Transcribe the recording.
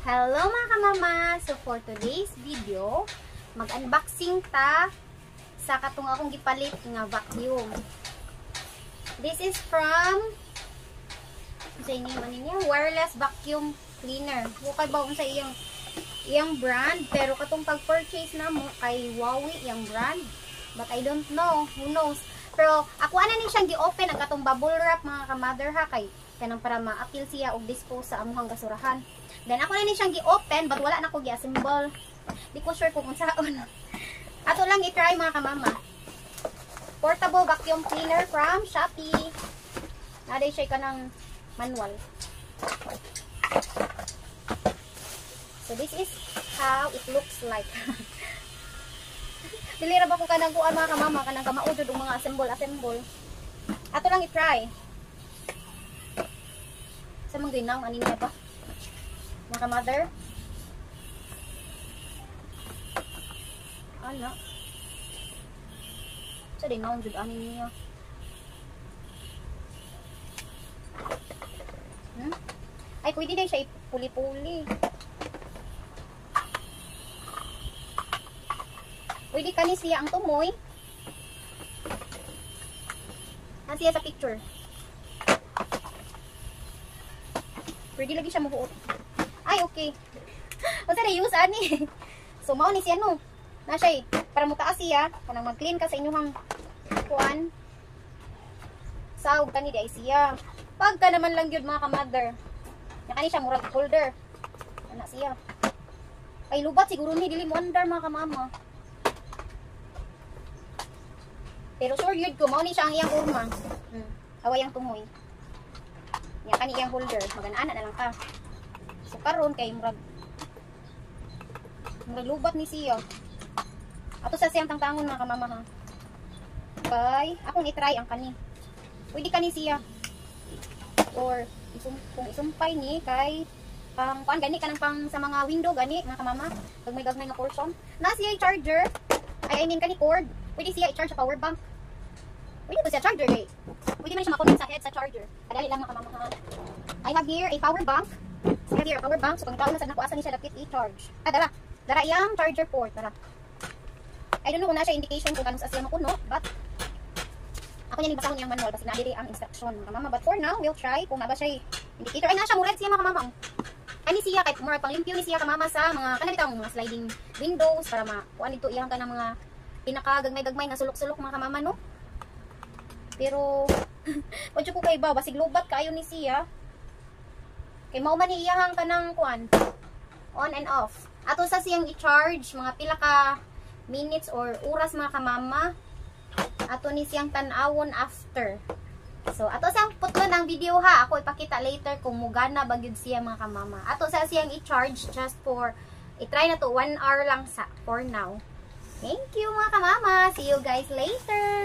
Hello mga kamama! So for today's video, mag-unboxing ta sa katong akong gipalit nga vacuum. This is from wireless vacuum cleaner. Hukay ba sa iyang brand, pero katong pag-purchase na mo kay Huawei iyang brand. But I don't know, who knows. Pero ako ana ni siyang gi-open ang katong bubble wrap mga ka-mother ha, kay kanang para ma-appeal siya og dispose sa amuhang gasurahan. Then ako na ni siyang gi-open but wala na ko gi-assemble. Di ko sure kung unsaon. Ato lang i-try mga kamama. Portable vacuum cleaner from Shopee. Naday siya kanang manual. So this is how it looks like. Dili ra ba ko kanang kuan mga kamama kanang kamaudod og mga assemble. Ato lang i-try. Sa mga ginaw ani niya ba? Mga mother. Ano? Sa din naon jud ani niya. Ay pwede din siya ipuli-puli. Pwede kani siya ang tumoy. Nasiya sa picture. Pwede lagi siya muhuot. Ay, okay. O sa use ani. So, mao ni siya no. Na siya para mutaas siya. Kanang mag-clean ka sa inyong kuan. Sawg kani di ay siya. Pagka naman lang yun mga ka-mother. Nakani siya murag holder. Ana siya. Ay, lubat siguro ni. Dili mo under mga ka-mama. Pero sure yun ko. Mao ni siya ang iyang urma. Away ang tumoy. Nya kani iyang holder. Magana-ana na lang ka. So karon kay murag lubat ni siya. Ato sa siyang tangtangon mga kamama ha. Kay akong i-try ang kani. Pwede kani siya. Or kung isumpay ni kay pang kuan gani kanang pang sa mga window gani mga kamama. Pag may gagmay nga portion. Na siya charger. I mean kani cord. Pwede siya i-charge sa power bank. Pwede to siya charger eh. Pwede man siya ma-connect sa head sa charger. Kadali lang mga kamama ha. I have here a power bank. So here a power bank. So kung ikaw na sa nakuasa ni siya dapit i-charge. Dara iyang charger port. Dara. I don't know kung na siya indication kung kanus asya makuno. But ako niya nibasahon iyang manual. Kasi nadiri ang instruction mga kamama. But for now, we'll try kung naba siya indicator. Ay na siya mured siya mga kamama. Ani siya kahit mura panglimpyo ni siya kamama sa mga kanabitang mga sliding windows para makuan dito iyang kanang mga pinakagagmay-gagmay na sulok-sulok mga kamama no. Pero wadyo ko kay ba basig lobat kaayo ni siya. Kay mao man ni iyahang kanang kuan on and off. Ato sa siyang i-charge mga pila ka minutes or oras mga kamama. Ato ni siyang tan-awon after. So ato siyang putlon ang video ha. Ako ipakita later kung mugana ba gyud siya mga kamama. Ato sa siyang i-charge just for i-try na to 1 hour lang sa for now. Thank you mga kamama. See you guys later.